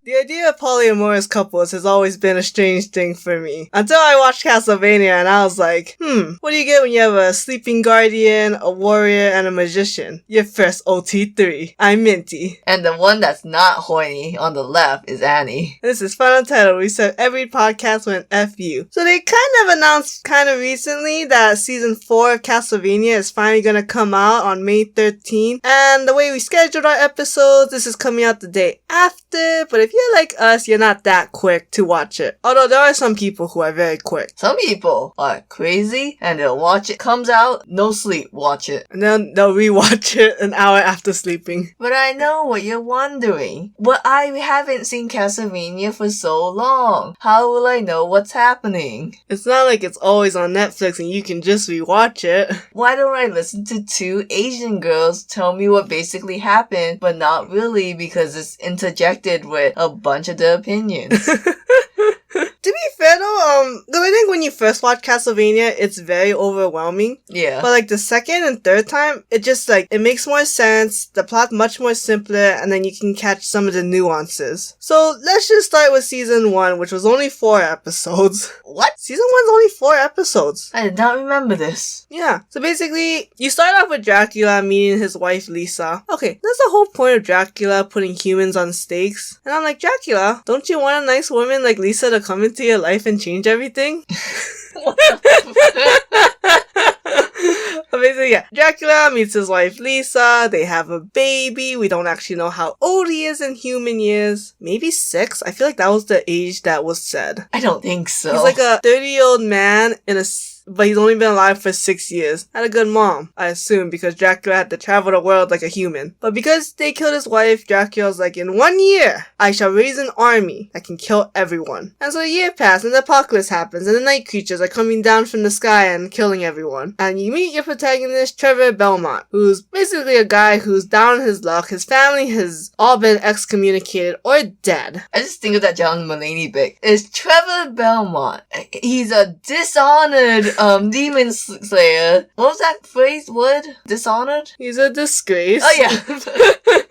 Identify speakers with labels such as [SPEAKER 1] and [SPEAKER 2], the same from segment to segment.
[SPEAKER 1] The idea of polyamorous couples has always been a strange thing for me. Until I watched Castlevania and I was like, what do you get when you have a sleeping guardian, a warrior, and a magician? Your first OT3. I'm Minty.
[SPEAKER 2] And the one that's not horny on the left is Annie.
[SPEAKER 1] This is FunUntitled. We said every podcast went F you. So they kind of announced recently that season 4 of Castlevania is finally gonna come out on May 13th. And the way we scheduled our episodes, this is coming out the day after. But if you're like us, you're not that quick to watch it. Although there are some people who are very quick.
[SPEAKER 2] Some people are crazy and they'll watch it. Comes out, no sleep, watch it.
[SPEAKER 1] And then they'll rewatch it an hour after sleeping.
[SPEAKER 2] But I know what you're wondering. But I haven't seen Castlevania for so long. How will I know what's happening?
[SPEAKER 1] It's not like it's always on Netflix and you can just rewatch it.
[SPEAKER 2] Why don't I listen to 2 Asian girls tell me what basically happened, but not really because it's interjected with a bunch of their opinions.
[SPEAKER 1] To be fair though, I think when you first watch Castlevania, it's very overwhelming.
[SPEAKER 2] Yeah.
[SPEAKER 1] But like the second and third time, it just it makes more sense, the plot's much more simpler, and then you can catch some of the nuances. So let's just start with season 1, which was only 4 episodes.
[SPEAKER 2] What?
[SPEAKER 1] Season 1's only 4 episodes.
[SPEAKER 2] I did not remember this.
[SPEAKER 1] Yeah. So basically, you start off with Dracula meeting his wife Lisa. Okay, that's the whole point of Dracula putting humans on stakes. And I'm like, Dracula, don't you want a nice woman like Lisa to come into your life and change everything? But basically, yeah. Dracula meets his wife Lisa. They have a baby. We don't actually know how old he is in human years. Maybe 6? I feel like that was the age that was said.
[SPEAKER 2] I don't think so.
[SPEAKER 1] He's like a 30-year-old man but he's only been alive for 6 years. Had a good mom, I assume, because Dracula had to travel the world like a human. But because they killed his wife, Dracula's like, in 1 year, I shall raise an army that can kill everyone. And so a year passed, and the apocalypse happens, and the night creatures are coming down from the sky and killing everyone. And you meet your protagonist, Trevor Belmont, who's basically a guy who's down on his luck. His family has all been excommunicated or dead.
[SPEAKER 2] I just think of that John Mulaney bit. It's Trevor Belmont. He's a dishonored demon slayer. What was that phrase? Word? Dishonored?
[SPEAKER 1] He's a disgrace.
[SPEAKER 2] Oh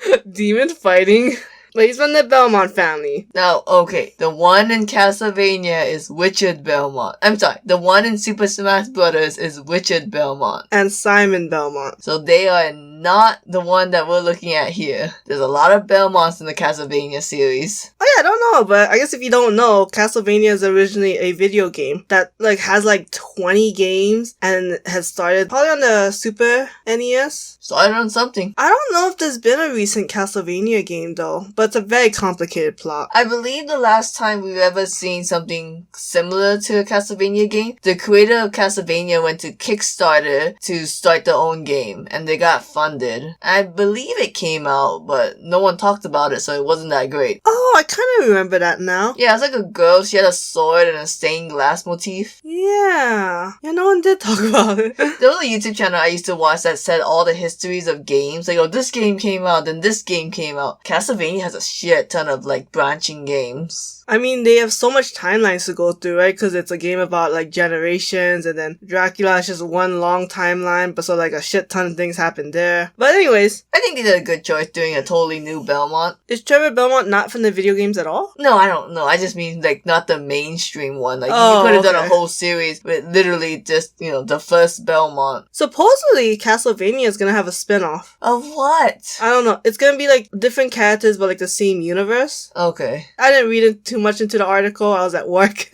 [SPEAKER 2] yeah.
[SPEAKER 1] Demon fighting. But he's from the Belmont family.
[SPEAKER 2] Now, okay, the one in Castlevania is Richard Belmont. I'm sorry, the one in Super Smash Bros. Is Richard Belmont.
[SPEAKER 1] And Simon Belmont.
[SPEAKER 2] So they are not the one that we're looking at here. There's a lot of Belmonts in the Castlevania series.
[SPEAKER 1] Oh yeah, I don't know, but I guess if you don't know, Castlevania is originally a video game that has 20 games and has started probably on the Super NES.
[SPEAKER 2] Started on something.
[SPEAKER 1] I don't know if there's been a recent Castlevania game though, but it's a very complicated plot.
[SPEAKER 2] I believe the last time we've ever seen something similar to a Castlevania game, the creator of Castlevania went to Kickstarter to start their own game, and they got funded. I believe it came out, but no one talked about it, so it wasn't that great.
[SPEAKER 1] Oh, I kind of remember that now.
[SPEAKER 2] Yeah, it's like a girl, she had a sword and a stained glass motif.
[SPEAKER 1] Yeah, no one did talk about it.
[SPEAKER 2] There was a YouTube channel I used to watch that said all the histories of games. Like, oh, this game came out, then this game came out. Castlevania has a shit ton of branching games.
[SPEAKER 1] I mean, they have so much timelines to go through, right? Because it's a game about generations, and then Dracula is just one long timeline, but so a shit ton of things happen there. But anyways,
[SPEAKER 2] I think they did a good choice doing a totally new Belmont.
[SPEAKER 1] Is Trevor Belmont not from the video games at all?
[SPEAKER 2] No, I don't know. I just mean not the mainstream one. You
[SPEAKER 1] Oh,
[SPEAKER 2] could have done
[SPEAKER 1] okay.
[SPEAKER 2] a whole series with literally just, the first Belmont.
[SPEAKER 1] Supposedly, Castlevania is gonna have a spin-off.
[SPEAKER 2] Of what?
[SPEAKER 1] I don't know. It's gonna be different characters, but the same universe.
[SPEAKER 2] Okay.
[SPEAKER 1] I didn't read it too much into the article. I was at work.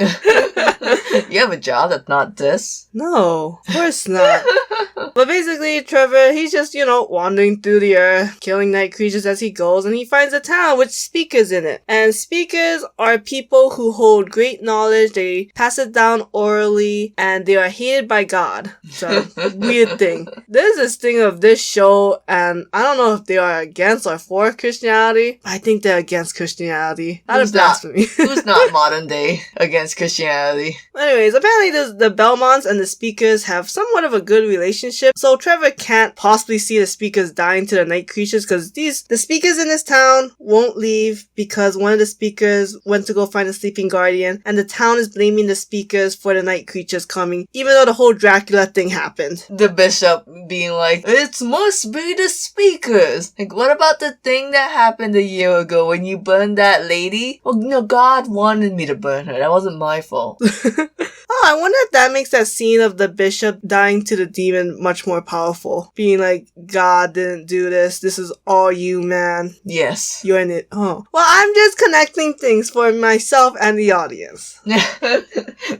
[SPEAKER 2] You have a job that's not this?
[SPEAKER 1] No, of course not. But basically, Trevor, he's just, wandering through the earth, killing night creatures as he goes, and he finds a town with speakers in it. And speakers are people who hold great knowledge, they pass it down orally, and they are hated by God. So, weird thing. There's this thing of this show, and I don't know if they are against or for Christianity, but I think they're against Christianity. That is blasphemy.
[SPEAKER 2] Who's not modern day against Christianity?
[SPEAKER 1] Anyways, apparently the Belmonts and the speakers have somewhat of a good relationship, so Trevor can't possibly see see the speakers dying to the night creatures, because the speakers in this town won't leave because one of the speakers went to go find a sleeping guardian, and the town is blaming the speakers for the night creatures coming, even though the whole Dracula thing happened.
[SPEAKER 2] The bishop being like, it must be the speakers. Like, what about the thing that happened a year ago when you burned that lady? Well, no, God wanted me to burn her. That wasn't my fault.
[SPEAKER 1] Oh, I wonder if that makes that scene of the bishop dying to the demon much more powerful. Being like, God didn't do this. This is all you, man.
[SPEAKER 2] Yes.
[SPEAKER 1] You're in it. Oh. Well, I'm just connecting things for myself and the audience.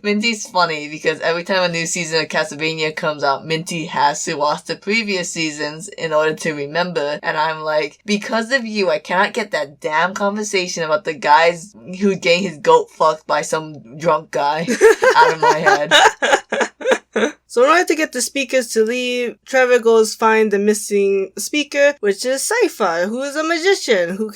[SPEAKER 2] Minty's funny because every time a new season of Castlevania comes out, Minty has to watch the previous seasons in order to remember. And I'm like, because of you, I cannot get that damn conversation about the guys who getting his goat fucked by some drunk guy out of my head.
[SPEAKER 1] So in order to get the speakers to leave, Trevor goes find the missing speaker, which is Sypha, who is a magician who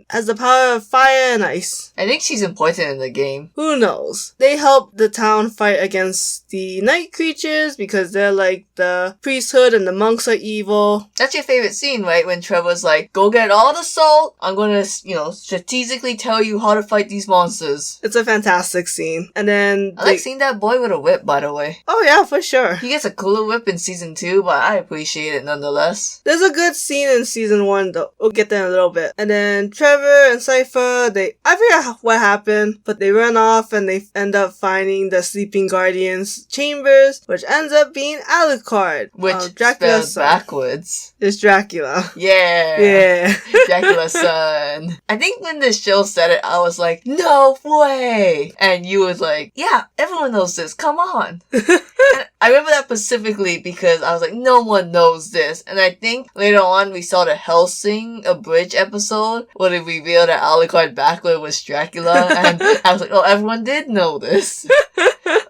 [SPEAKER 1] has the power of fire and ice.
[SPEAKER 2] I think she's important in the game.
[SPEAKER 1] Who knows? They help the town fight against the night creatures because they're like the priesthood and the monks are evil.
[SPEAKER 2] That's your favorite scene, right? When Trevor's like, go get all the salt. I'm gonna, strategically tell you how to fight these monsters.
[SPEAKER 1] It's a fantastic scene. And then
[SPEAKER 2] I like seeing that boy with a whip, by the way.
[SPEAKER 1] Oh yeah, for sure.
[SPEAKER 2] He gets a cooler whip in season 2, but I appreciate it nonetheless.
[SPEAKER 1] There's a good scene in season 1 though. We'll get there in a little bit. And then Trevor and Sypha, I forget what happened, but they run off and they end up finding the sleeping guardian's chambers, which ends up being Alucard.
[SPEAKER 2] Which
[SPEAKER 1] Dracula's
[SPEAKER 2] spelled backwards.
[SPEAKER 1] It's Dracula.
[SPEAKER 2] Yeah.
[SPEAKER 1] Yeah.
[SPEAKER 2] Dracula's son. I think when the show said it, I was like, no way! And you was like, yeah, everyone knows this, come on. And I remember that specifically because I was like, no one knows this. And I think later on we saw the Hellsing Abridged episode where they revealed that Alucard backward was Dracula. And I was like, oh, everyone did know this.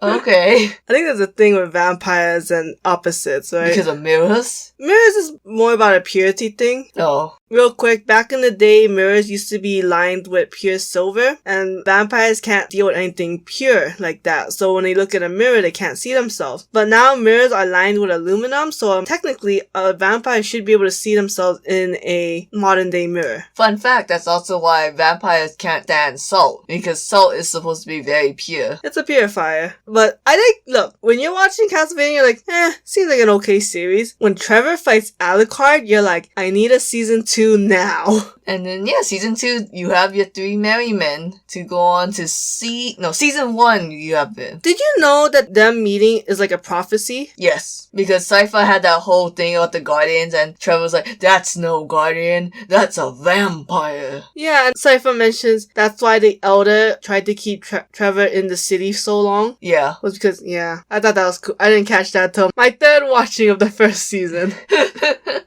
[SPEAKER 2] Okay.
[SPEAKER 1] I think there's a thing with vampires and opposites, right?
[SPEAKER 2] Because of mirrors?
[SPEAKER 1] Mirrors is more about a purity thing.
[SPEAKER 2] Oh.
[SPEAKER 1] Real quick, back in the day, mirrors used to be lined with pure silver, and vampires can't deal with anything pure like that. So when they look at a mirror, they can't see themselves. But now mirrors are lined with aluminum, so technically a vampire should be able to see themselves in a modern day mirror.
[SPEAKER 2] Fun fact, that's also why vampires can't stand salt, because salt is supposed to be very pure.
[SPEAKER 1] It's a purifier. But I think, look, when you're watching Castlevania, you're like, seems like an okay series. When Trevor fights Alucard, you're like, I need a season 2 now.
[SPEAKER 2] And then, season 2, you have your 3 merry men to go on to season 1, you have it.
[SPEAKER 1] Did you know that them meeting is like a prophecy?
[SPEAKER 2] Yes, because Sypha had that whole thing about the guardians, and Trevor was like, that's no guardian, that's a vampire.
[SPEAKER 1] Yeah, and Sypha mentions that's why the Elder tried to keep Trevor in the city so long.
[SPEAKER 2] Yeah.
[SPEAKER 1] Was because, I thought that was cool. I didn't catch that till my 3rd watching of the first season.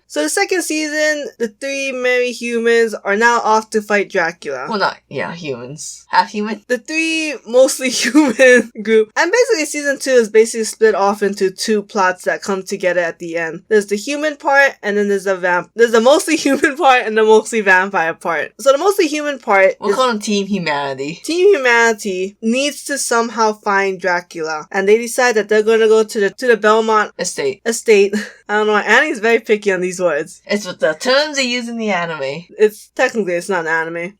[SPEAKER 1] So the 2nd season, the 3 merry humans are now off to fight Dracula.
[SPEAKER 2] Well, humans. Half human?
[SPEAKER 1] The 3 mostly human group. And basically season 2 is basically split off into 2 plots that come together at the end. There's the human part, and then there's the mostly human part and the mostly vampire part. So the mostly human part
[SPEAKER 2] we'll call them Team Humanity.
[SPEAKER 1] Team Humanity needs to somehow find Dracula. And they decide that they're gonna go to the Belmont
[SPEAKER 2] Estate.
[SPEAKER 1] I don't know, Annie's very picky on these words.
[SPEAKER 2] It's what the terms they use in the anime.
[SPEAKER 1] It's not an anime.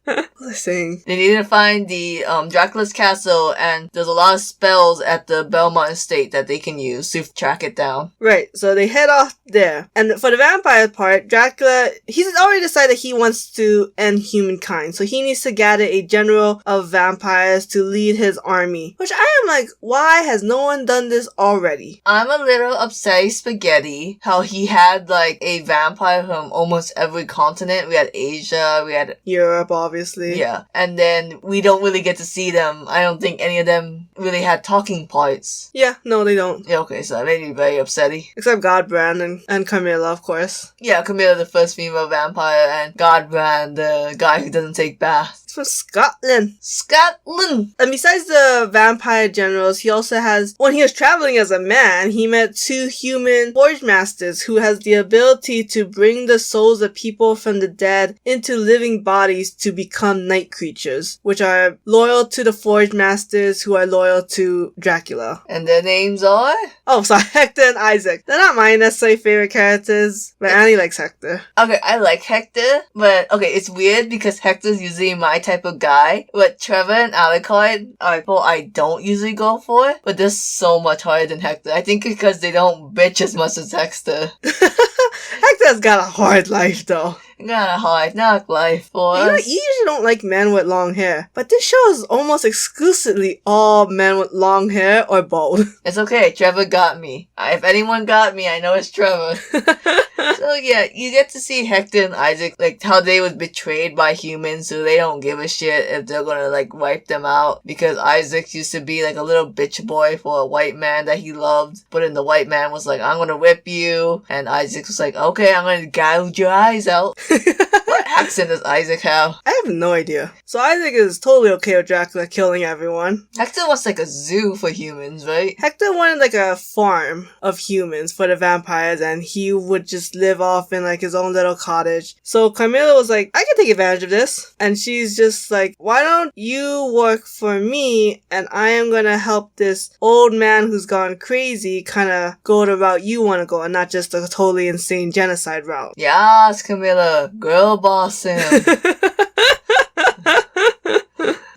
[SPEAKER 1] What was I saying?
[SPEAKER 2] They needed to find the Dracula's castle, and there's a lot of spells at the Belmont estate that they can use to track it down.
[SPEAKER 1] Right, so they head off there. And for the vampire part, Dracula, he's already decided he wants to end humankind. So he needs to gather a general of vampires to lead his army. Which I am like, why has no one done this already?
[SPEAKER 2] I'm a little upset Spaghetti, how he had like a vampire from almost every continent. We had Asia, we had
[SPEAKER 1] Europe, obviously.
[SPEAKER 2] Yeah, and then we don't really get to see them. I don't think any of them really had talking parts.
[SPEAKER 1] Yeah, no, they don't.
[SPEAKER 2] Yeah, okay, so that made me very upsetty.
[SPEAKER 1] Except Godbrand and Camilla, of course.
[SPEAKER 2] Yeah, Camilla, the first female vampire, and Godbrand, the guy who doesn't take baths.
[SPEAKER 1] From Scotland.
[SPEAKER 2] Scotland!
[SPEAKER 1] And besides the vampire generals, he also has, when he was traveling as a man, he met 2 human forge masters who has the ability to bring the souls of people from the dead into living bodies to become night creatures, which are loyal to the forge masters, who are loyal loyal to Dracula.
[SPEAKER 2] And their names are?
[SPEAKER 1] Oh, sorry, Hector and Isaac. They're not my necessarily favorite characters, but Annie likes Hector.
[SPEAKER 2] Okay, I like Hector, but okay, it's weird because Hector's usually my type of guy, but Trevor and Alucard are people I don't usually go for, but they're so much harder than Hector. I think because they don't bitch as much as Hector.
[SPEAKER 1] Hector's got a hard life, though.
[SPEAKER 2] Got a hard knock life for us.
[SPEAKER 1] You usually don't like men with long hair, but this show is almost exclusively all men with long hair or bald.
[SPEAKER 2] It's okay, Trevor got me. If anyone got me, I know it's Trevor. So yeah, you get to see Hector and Isaac, like how they was betrayed by humans, so they don't give a shit if they're gonna like wipe them out. Because Isaac used to be like a little bitch boy for a white man that he loved, but then the white man was like, I'm gonna whip you, and Isaac was like, okay, I'm gonna gouge your eyes out. What accent does Isaac have?
[SPEAKER 1] I have no idea. So Isaac is totally okay with Dracula killing everyone.
[SPEAKER 2] Hector wants like a zoo for humans, right?
[SPEAKER 1] Hector wanted like a farm of humans for the vampires, and he would just live off in like his own little cottage. So Carmilla was like, I can take advantage of this. And she's just like, why don't you work for me, and I am gonna help this old man who's gone crazy kind of go the route you want to go, and not just a totally insane genocide route.
[SPEAKER 2] Yes, Camilla. Girl boss him.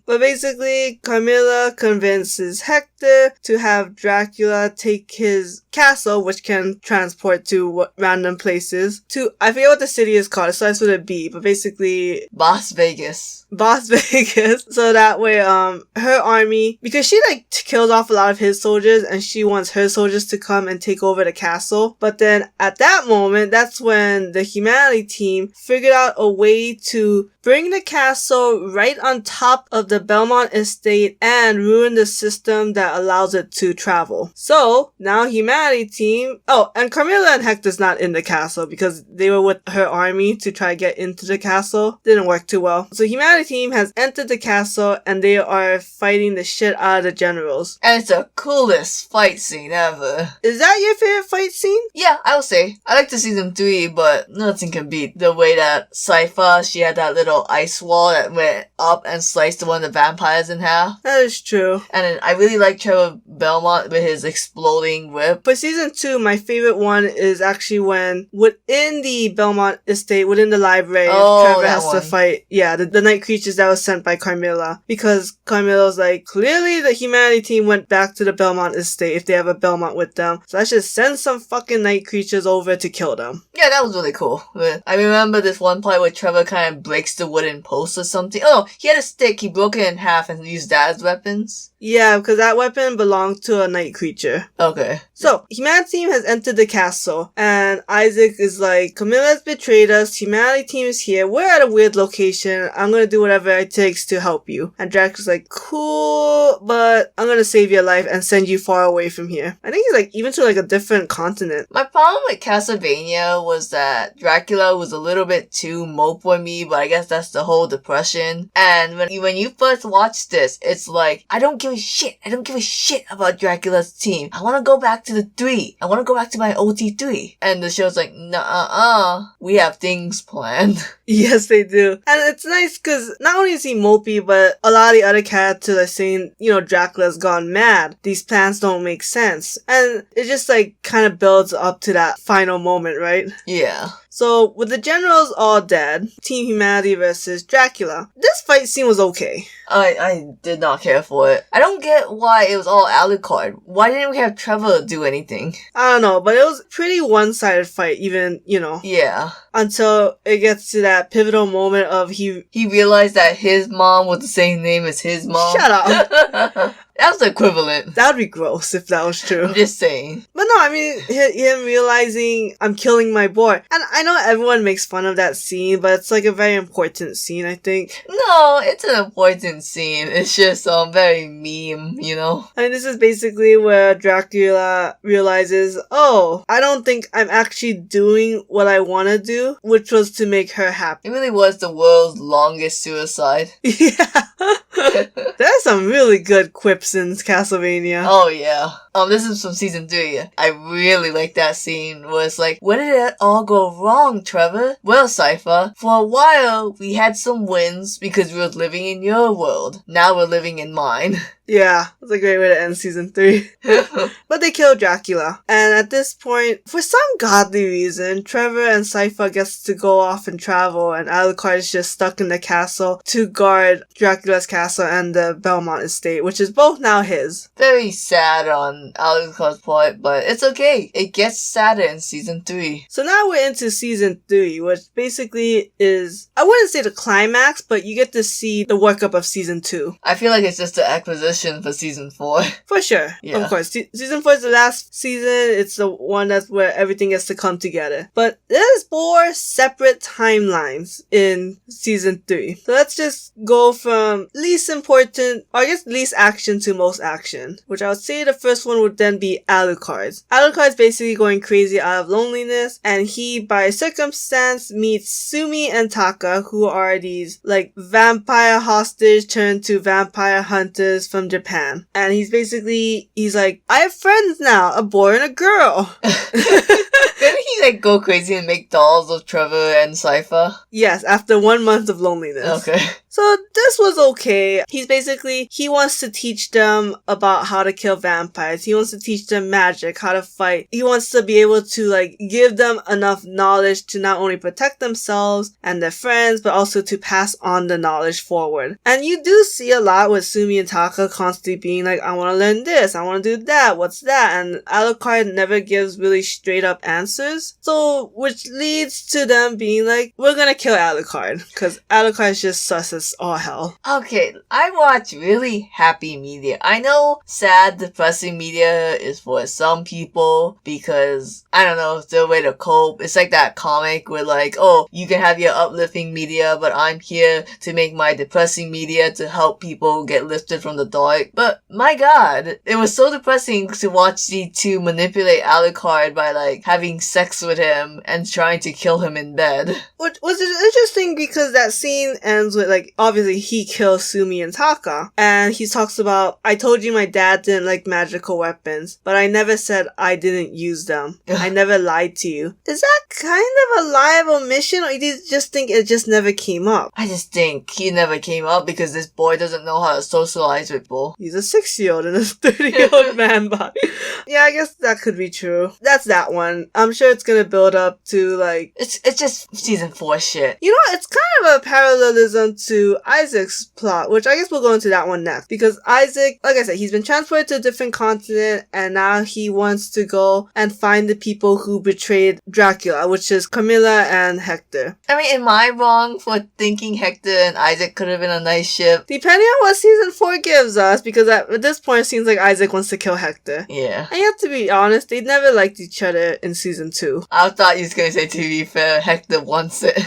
[SPEAKER 1] But basically, Carmilla convinces Hector to have Dracula take his castle, which can transport to random places, to, I forget what the city is called, it starts with a B, but basically...
[SPEAKER 2] Las Vegas.
[SPEAKER 1] Las Vegas. So that way, her army, because she like kills off a lot of his soldiers, and she wants her soldiers to come and take over the castle. But then at that moment, that's when the Humanity team figured out a way to bring the castle right on top of the Belmont estate and ruin the system that allows it to travel. So now Humanity team, oh, and Carmilla and Hector's not in the castle because they were with her army to try to get into the castle. Didn't work too well. So Humanity team has entered the castle and they are fighting the shit out of the generals.
[SPEAKER 2] And it's the coolest fight scene ever.
[SPEAKER 1] Is that your favorite fight scene?
[SPEAKER 2] Yeah, I would say. I like the season 3, but nothing can beat the way that Sypha, she had that little ice wall that went up and sliced one of the vampires in half.
[SPEAKER 1] That is true.
[SPEAKER 2] And then I really like Trevor Belmont with his exploding whip.
[SPEAKER 1] For season 2, my favorite one is actually when within the Belmont estate, within the library, Trevor has to fight, the night creatures that was sent by Carmilla. Because Carmilla's like, clearly the Humanity team went back to the Belmont estate if they have a Belmont with them. So I should send some fucking night creatures over to kill them.
[SPEAKER 2] Yeah, that was really cool. I remember this one part where Trevor kind of breaks the wooden post or something. Oh, he had a stick, he broke it in half and used that as weapons.
[SPEAKER 1] Yeah, because that weapon belonged to a night creature.
[SPEAKER 2] Okay.
[SPEAKER 1] So, Humanity team has entered the castle, and Isaac is like, Camilla's betrayed us, Humanity team is here, we're at a weird location, I'm gonna do whatever it takes to help you. And Drax is like, cool, but I'm gonna save your life and send you far away from here. I think he's like, even to like a different continent.
[SPEAKER 2] My problem with Castlevania was that Dracula was a little bit too mope for me, but I guess that's the whole depression. And when you first watch this, it's like, I don't give a shit. I don't give a shit about Dracula's team. I want to go back to the 3. I want to go back to my OT3. And the show's like, nah, we have things planned.
[SPEAKER 1] Yes, they do. And it's nice because not only is he mopey, but a lot of the other characters are saying, Dracula's gone mad. These plans don't make sense. And it just like kind of builds up to that final moment, right?
[SPEAKER 2] Yeah.
[SPEAKER 1] So, with the generals all dead, Team Humanity versus Dracula, this fight scene was okay.
[SPEAKER 2] I did not care for it. I don't get why it was all Alucard. Why didn't we have Trevor do anything?
[SPEAKER 1] I don't know, but it was pretty one-sided fight, even,
[SPEAKER 2] Yeah.
[SPEAKER 1] Until it gets to that pivotal moment of he
[SPEAKER 2] realized that his mom was the same name as his mom.
[SPEAKER 1] Shut up!
[SPEAKER 2] That was the equivalent.
[SPEAKER 1] That would be gross if that was true.
[SPEAKER 2] I'm just saying.
[SPEAKER 1] But no, I mean, him realizing I'm killing my boy. And I know everyone makes fun of that scene, but it's like a very important scene, I think.
[SPEAKER 2] No, it's an important scene. It's just very meme, I
[SPEAKER 1] mean, this is basically where Dracula realizes, oh, I don't think I'm actually doing what I want to do, which was to make her happy.
[SPEAKER 2] It really was the world's longest suicide.
[SPEAKER 1] Yeah. There's some really good quips in Castlevania.
[SPEAKER 2] Oh, yeah. this is from season 3. I really like that scene where it's like, where did it all go wrong, Trevor? Well, Cypher, for a while, we had some wins because we were living in your world. Now we're living in mine.
[SPEAKER 1] Yeah, that's a great way to end season 3. But they kill Dracula. And at this point, for some godly reason, Trevor and Cypher gets to go off and travel, and Alucard is just stuck in the castle to guard Dracula's castle and the Belmont estate, which is both now his.
[SPEAKER 2] Very sad on Alucard's part, but it's okay. It gets sadder in season 3.
[SPEAKER 1] So now we're into season 3, which basically is, I wouldn't say the climax, but you get to see the workup of season 2.
[SPEAKER 2] I feel like it's just the acquisition for season 4.
[SPEAKER 1] For sure. Yeah. Of course. Season 4 is the last season. It's the one that's where everything gets to come together. But there's 4 separate timelines in season 3. So let's just go from least important, or I guess least action to most action. Which I would say the first one would then be Alucard's. Alucard's basically going crazy out of loneliness, and he, by circumstance, meets Sumi and Taka, who are these, like, vampire hostage turned to vampire hunters from Japan. And he's like, I have friends now, a boy and a girl.
[SPEAKER 2] Didn't he, like, go crazy and make dolls of Trevor and Cypher?
[SPEAKER 1] Yes, after 1 month of loneliness.
[SPEAKER 2] Okay.
[SPEAKER 1] So this was okay. He wants to teach them about how to kill vampires. He wants to teach them magic, how to fight. He wants to be able to, like, give them enough knowledge to not only protect themselves and their friends, but also to pass on the knowledge forward. And you do see a lot with Sumi and Taka constantly being like, I want to learn this, I want to do that, what's that? And Alucard never gives really straight up answers. So, which leads to them being like, we're gonna kill Alucard, because Alucard is just sus as all hell.
[SPEAKER 2] Okay, I watch really happy media. I know sad, depressing media is for some people because, I don't know, it's their way to cope. It's like that comic where like, oh, you can have your uplifting media, but I'm here to make my depressing media to help people get lifted from the dark. But my god, it was so depressing to watch the two manipulate Alucard by like having sex with him and trying to kill him in bed.
[SPEAKER 1] Which was interesting because that scene ends with like, obviously he kills Sumi and Taka, and he talks about, I told you my dad didn't like magical weapons, but I never said I didn't use them. I never lied to you. Is that kind of a lie of omission, or do you just think it just never came up?
[SPEAKER 2] I just think he never came up because this boy doesn't know how to socialize with people.
[SPEAKER 1] He's a 6-year-old in a 30-year-old man body. Yeah, I guess that could be true. That's that one. I'm sure it's gonna build up to like...
[SPEAKER 2] It's just season 4 shit.
[SPEAKER 1] You know, it's kind of a parallelism to Isaac's plot, which I guess we'll go into that one next. Because Isaac, like I said, he's been transported to a different continent, and now he wants to go and find the people who betrayed Dracula, which is Camilla and Hector.
[SPEAKER 2] I mean, am I wrong for thinking Hector and Isaac could have been a nice ship?
[SPEAKER 1] Depending on what season 4 gives us, because at this point it seems like Isaac wants to kill Hector.
[SPEAKER 2] Yeah.
[SPEAKER 1] And you have to be honest, they never liked each other in season 2.
[SPEAKER 2] I thought you was gonna say, to be fair, Hector wants it.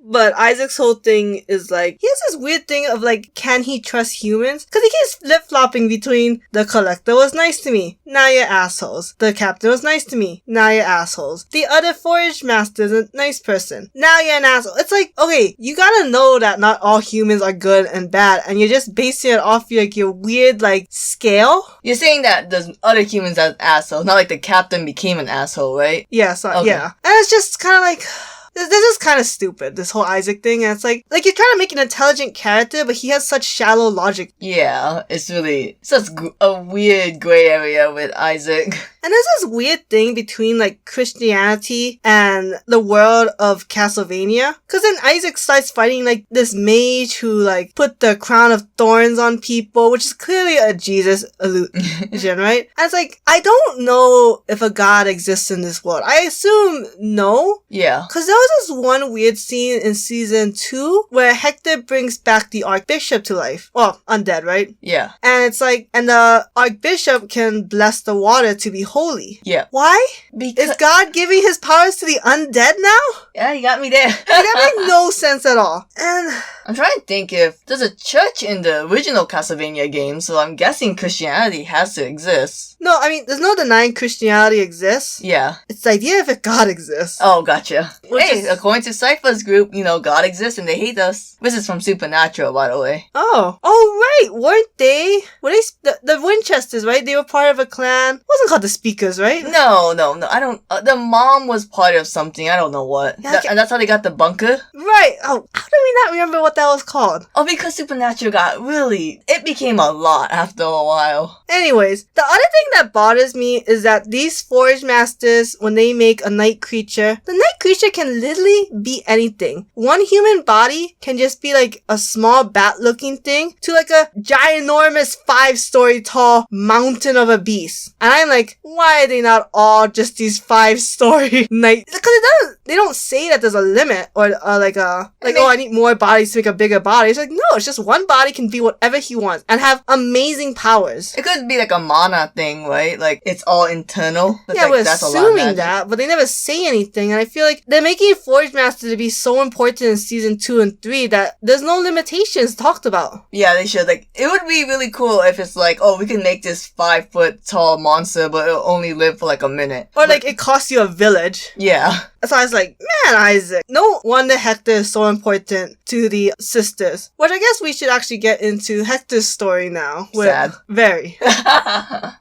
[SPEAKER 1] But Isaac's whole thing is like, he has this weird thing of like, can he trust humans? Because he keeps flip-flopping between the collector was nice to me, now you're assholes. The captain was nice to me, now you're assholes. The other forage master's a nice person, now you're an asshole. It's like, okay, you gotta know that not all humans are good and bad, and you're just basing it off your weird like scale.
[SPEAKER 2] You're saying that there's other humans as assholes, not like the captain became an asshole, right?
[SPEAKER 1] Yeah, so, okay. Yeah. And it's just kind of like... This is kind of stupid, this whole Isaac thing, and it's like you're trying to make an intelligent character, but he has such shallow logic.
[SPEAKER 2] Yeah, it's really such a weird gray area with Isaac.
[SPEAKER 1] And there's this weird thing between, like, Christianity and the world of Castlevania. Because then Isaac starts fighting, like, this mage who, like, put the crown of thorns on people, which is clearly a Jesus illusion, right? And it's like, I don't know if a god exists in this world. I assume no.
[SPEAKER 2] Yeah.
[SPEAKER 1] Because there was this one weird scene in season 2 where Hector brings back the Archbishop to life. Well, undead, right?
[SPEAKER 2] Yeah.
[SPEAKER 1] And it's like, and the Archbishop can bless the water to be holy.
[SPEAKER 2] Yeah.
[SPEAKER 1] Why?
[SPEAKER 2] Because...
[SPEAKER 1] Is God giving his powers to the undead now?
[SPEAKER 2] Yeah, you got me there.
[SPEAKER 1] That makes no sense at all. And
[SPEAKER 2] I'm trying to think if there's a church in the original Castlevania game, so I'm guessing Christianity has to exist.
[SPEAKER 1] No, I mean, there's no denying Christianity exists.
[SPEAKER 2] Yeah.
[SPEAKER 1] It's the idea if God exists.
[SPEAKER 2] Oh, gotcha.
[SPEAKER 1] Which
[SPEAKER 2] According to Cypher's group, God exists and they hate us. This is from Supernatural, by the way.
[SPEAKER 1] Oh, right. Weren't they? Were they the Winchesters? Right? They were part of a clan. It wasn't called the Speakers, right?
[SPEAKER 2] No. I don't. The mom was part of something. I don't know what.
[SPEAKER 1] Yeah,
[SPEAKER 2] and that's how they got the bunker.
[SPEAKER 1] Right. Oh, how do we not remember what that was called?
[SPEAKER 2] Oh, because Supernatural it became a lot after a while.
[SPEAKER 1] Anyways, the other thing that bothers me is that these Forge Masters, when they make a night creature, the night creature can literally be anything. One human body can just be like a small bat-looking thing to like a ginormous 5-story tall mountain of a beast. And I'm like, why are they not all just these 5-story night? Because they don't say that there's a limit or I need more bodies to make a bigger body. It's like, no, it's just one body can be whatever he wants and have amazing powers.
[SPEAKER 2] It could be like a mana thing, right? Like it's all internal.
[SPEAKER 1] Yeah, we're assuming that, but they never say anything. And I feel like they're making Forge Master to be so important in season 2 and 3 that there's no limitations talked about.
[SPEAKER 2] Yeah, they should. Like, it would be really cool if it's like, oh, we can make this 5-foot tall monster, but it'll only live for like a minute.
[SPEAKER 1] Or like it costs you a village.
[SPEAKER 2] Yeah.
[SPEAKER 1] So I was like, man, Isaac, no wonder Hector is so important to the sisters. Which I guess we should actually get into Hector's story now.
[SPEAKER 2] Sad.
[SPEAKER 1] Very.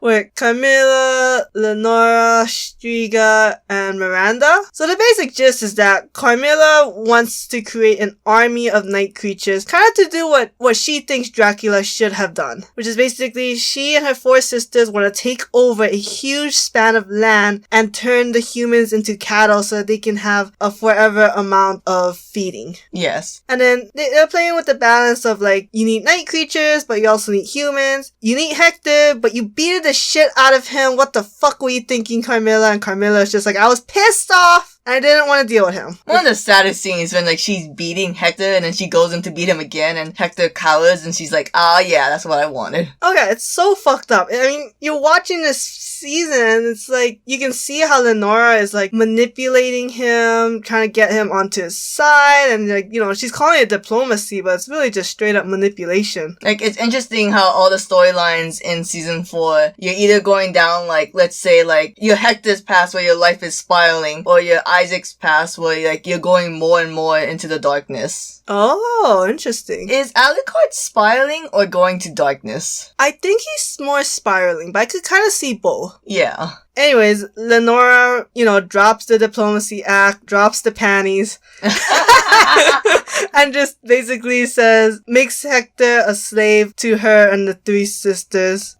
[SPEAKER 1] With Carmilla, Lenora, Striga, and Miranda. So the basic gist is that Carmilla wants to create an army of night creatures, kind of to do what she thinks Dracula should have done. Which is basically she and her 4 sisters want to take over a huge span of land and turn the humans into cattle so that they can have a forever amount of feeding.
[SPEAKER 2] Yes.
[SPEAKER 1] And then they're playing with the balance of like, you need night creatures, but you also need humans. You need Hector, but you beat the shit out of him. What the fuck were you thinking, Carmilla? And Carmilla's just like, I was pissed off. I didn't want to deal with him.
[SPEAKER 2] One of the saddest scenes when like she's beating Hector and then she goes in to beat him again and Hector cowers and she's like, yeah, that's what I wanted.
[SPEAKER 1] Okay, it's so fucked up. I mean, you're watching this season and it's like, you can see how Lenora is like manipulating him, trying to get him onto his side, and like, she's calling it diplomacy, but it's really just straight up manipulation.
[SPEAKER 2] Like, it's interesting how all the storylines in season 4, you're either going down like, let's say like, your Hector's past where your life is spiraling, or your Isaac's past where like you're going more and more into the darkness.
[SPEAKER 1] Oh, interesting.
[SPEAKER 2] Is Alucard spiraling or going to darkness?
[SPEAKER 1] I think he's more spiraling, but I could kind of see both.
[SPEAKER 2] Yeah.
[SPEAKER 1] Anyways, Lenora, drops the diplomacy act, drops the panties, and just basically makes Hector a slave to her and the 3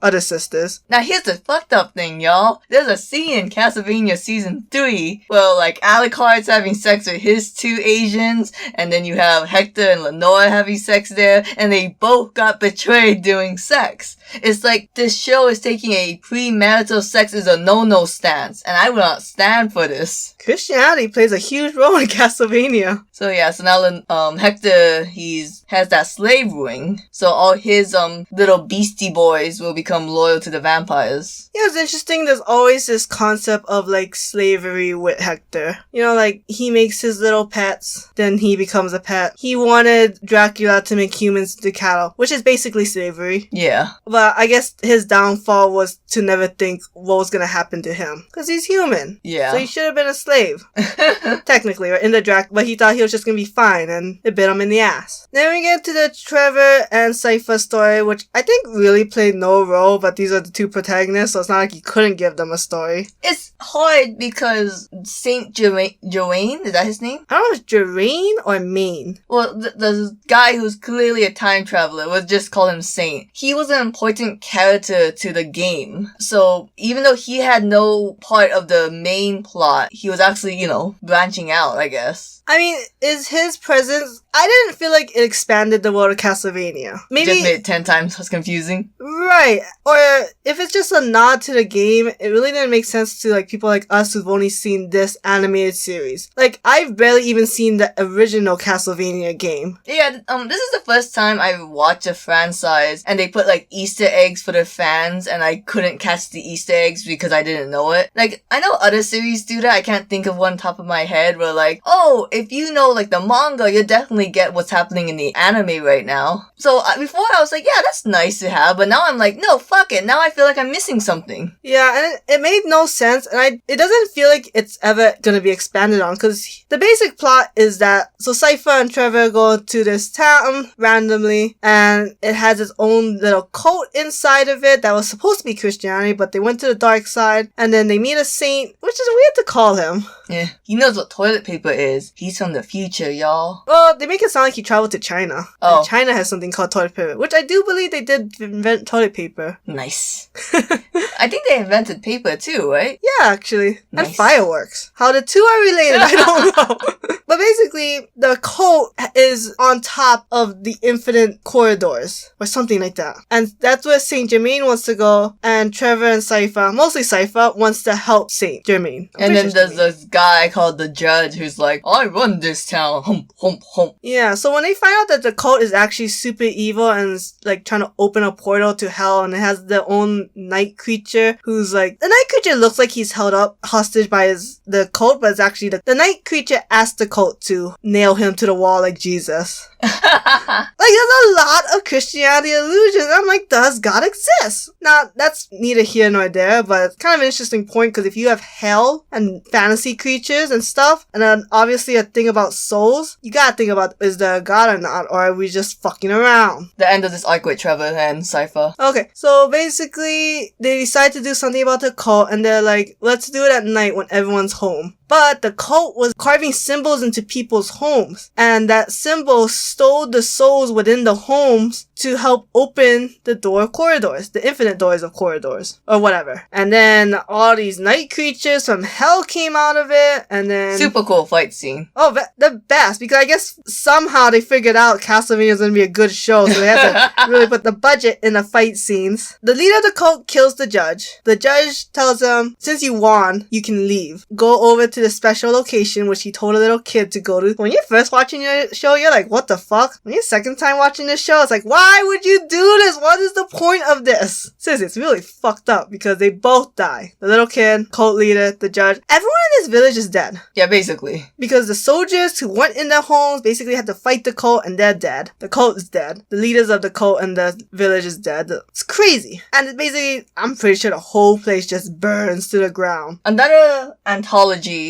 [SPEAKER 1] other sisters.
[SPEAKER 2] Now here's the fucked up thing, y'all. There's a scene in Castlevania season 3 where like Alucard's having sex with his 2 Asians, and then you have Hector and Lenora having sex there, and they both got betrayed during sex. It's like this show is taking a premarital sex is a no stance, and I will not stand for this.
[SPEAKER 1] Christianity plays a huge role in Castlevania.
[SPEAKER 2] So yeah, so now Hector, has that slave ring, so all his little beastie boys will become loyal to the vampires.
[SPEAKER 1] Yeah, it's interesting. There's always this concept of like slavery with Hector. Like he makes his little pets, then he becomes a pet. He wanted Dracula to make humans into cattle, which is basically slavery.
[SPEAKER 2] Yeah.
[SPEAKER 1] But I guess his downfall was to never think what was gonna happen to him. Because he's human.
[SPEAKER 2] Yeah.
[SPEAKER 1] So he should have been a slave. Technically, right? In the but he thought he was just gonna be fine, and it bit him in the ass. Then we get to the Trevor and Cypher story, which I think really played no role, but these are the 2 protagonists, so it's not like you couldn't give them a story.
[SPEAKER 2] It's hard because Saint Joanne, is that his name?
[SPEAKER 1] I don't know if it's Geraint or Maine.
[SPEAKER 2] Well, the guy who's clearly a time traveler, we'll just call him Saint. He was an important character to the game. So even though he had no part of the main plot, he was actually, branching out, I guess.
[SPEAKER 1] I mean, is his presence... I didn't feel like it expanded the world of Castlevania. Maybe...
[SPEAKER 2] Just made it 10 times as confusing.
[SPEAKER 1] Right. Or if it's just a nod to the game, it really didn't make sense to like people like us who've only seen this animated series. Like, I've barely even seen the original Castlevania game.
[SPEAKER 2] Yeah, this is the first time I watched a franchise and they put like Easter eggs for the fans and I couldn't catch the Easter eggs because I didn't know it. Like, I know other series do that. I can't think of one top of my head where like, oh, if you know like the manga, you'll definitely get what's happening in the anime right now. So before I was like, yeah, that's nice to have, but now I'm like, no, fuck it. Now I feel like I'm missing something.
[SPEAKER 1] Yeah, and it made no sense, and it doesn't feel like it's ever gonna be expanded on, because the basic plot is that, so Cypher and Trevor go to this town randomly, and it has its own little cult inside of it that was supposed to be Christianity, but they went to the dark side, and then they meet a saint, which is weird to call him.
[SPEAKER 2] Yeah, he knows what toilet paper is. He's from the future, y'all.
[SPEAKER 1] Well, they make it sound like he traveled to China.
[SPEAKER 2] Oh.
[SPEAKER 1] And China has something called toilet paper, which I do believe they did invent toilet paper.
[SPEAKER 2] Nice. I think they invented paper too, right?
[SPEAKER 1] Yeah, actually.
[SPEAKER 2] Nice.
[SPEAKER 1] And fireworks. How the two are related, I don't know. But basically, the cult is on top of the infinite corridors, or something like that. And that's where Saint Germain wants to go, and Trevor and Cypher, mostly Cypher, wants to help Saint Germain.
[SPEAKER 2] And then there's this guy called the judge who's like, I run this town, hump, hump, hump.
[SPEAKER 1] Yeah, so when they find out that the cult is actually super evil and is like trying to open a portal to hell, and it has their own night creature who's like, the night creature looks like he's held up hostage by the cult, but it's actually the night creature asked the cult to nail him to the wall like Jesus. Like, there's a lot of Christianity illusions. I'm like, does God exist? Now, that's neither here nor there, but it's kind of an interesting point, because if you have hell and fantasy creatures and stuff, and then obviously a thing about souls, you gotta think about, is there a God or not, or are we just fucking around?
[SPEAKER 2] The end of this arc with Trevor and Cypher.
[SPEAKER 1] Okay, so basically, they decide to do something about the cult, and they're like, let's do it at night when everyone's home. But the cult was carving symbols into people's homes, and that symbol stole the souls within the homes to help open the door of corridors, the infinite doors of corridors, or whatever. And then all these night creatures from hell came out of it, and then...
[SPEAKER 2] Super cool fight scene.
[SPEAKER 1] Oh, the best, because I guess somehow they figured out Castlevania was going to be a good show, so they had to really put the budget in the fight scenes. The leader of the cult kills the judge. The judge tells him, since you won, you can leave. Go over to the special location, which he told a little kid to go to. When you're first watching your show, you're like, what the fuck? When you're second time watching this show, it's like, why would you do this? What is the point of this? Seriously, it's really fucked up, because they both die. The little kid, cult leader, the judge. Everyone in this village is dead.
[SPEAKER 2] Yeah, basically.
[SPEAKER 1] Because the soldiers who went in their homes basically had to fight the cult, and they're dead. The cult is dead. The leaders of the cult and the village is dead. It's crazy. And it basically, I'm pretty sure the whole place just burns to the ground.
[SPEAKER 2] Another anthology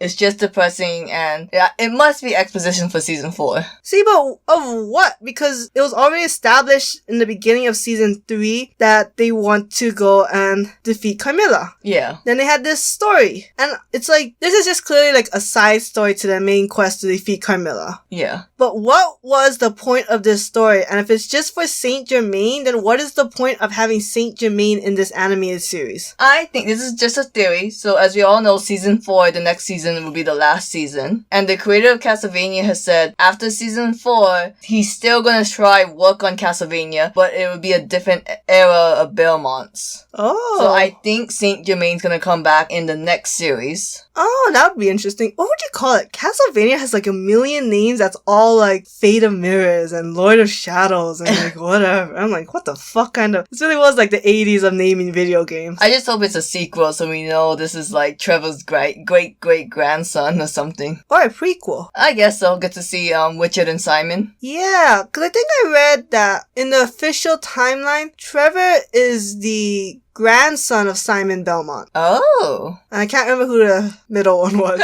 [SPEAKER 2] is just depressing, and yeah, it must be exposition for season 4.
[SPEAKER 1] See, but of what? Because it was already established in the beginning of season 3 that they want to go and defeat Carmilla.
[SPEAKER 2] Yeah.
[SPEAKER 1] Then they had this story. And it's like, this is just clearly like a side story to their main quest to defeat Carmilla.
[SPEAKER 2] Yeah.
[SPEAKER 1] But what was the point of this story? And if it's just for Saint Germain, then what is the point of having Saint Germain in this animated series?
[SPEAKER 2] I think this is just a theory. So as we all know, season 4, the next season will be the last season. And the creator of Castlevania has said after season 4, he's still gonna try work on Castlevania, but it would be a different era of Belmonts.
[SPEAKER 1] Oh.
[SPEAKER 2] So I think Saint Germain's gonna come back in the next series.
[SPEAKER 1] Oh, that would be interesting. What would you call it? Castlevania has like a million names that's all like Fate of Mirrors and Lord of Shadows and like whatever. I'm like, what the fuck kind of... This really was like the 80s of naming video games.
[SPEAKER 2] I just hope it's a sequel so we know this is like Trevor's great-great-grandson or something.
[SPEAKER 1] Or a prequel.
[SPEAKER 2] I guess so. Get to see Richard and Simon.
[SPEAKER 1] Yeah, because I think I read that in the official timeline, Trevor is the grandson of Simon Belmont.
[SPEAKER 2] Oh.
[SPEAKER 1] And I can't remember who the middle one was.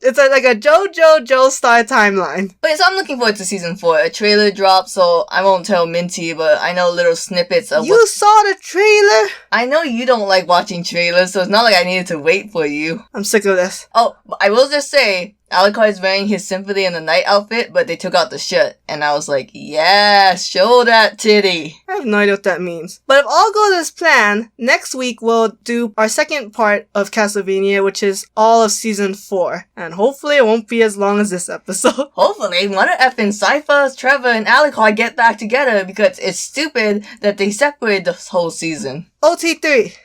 [SPEAKER 1] It's like a Joestar timeline.
[SPEAKER 2] But so I'm looking forward to season 4. A trailer dropped, so I won't tell Minty, but I know little snippets of
[SPEAKER 1] You saw the trailer?
[SPEAKER 2] I know you don't like watching trailers, so it's not like I needed to wait for you.
[SPEAKER 1] I'm sick of this.
[SPEAKER 2] Oh, I will just say, Alucard is wearing his Symphony in the Night outfit, but they took out the shirt. And I was like, yeah, show that titty.
[SPEAKER 1] I have no idea what that means. But if all goes as planned, next week we'll do our second part of Castlevania, which is all of season 4. And hopefully it won't be as long as this episode.
[SPEAKER 2] Hopefully, Mother effing Cypher, Trevor, and Alucard get back together because it's stupid that they separated this whole season.
[SPEAKER 1] OT3.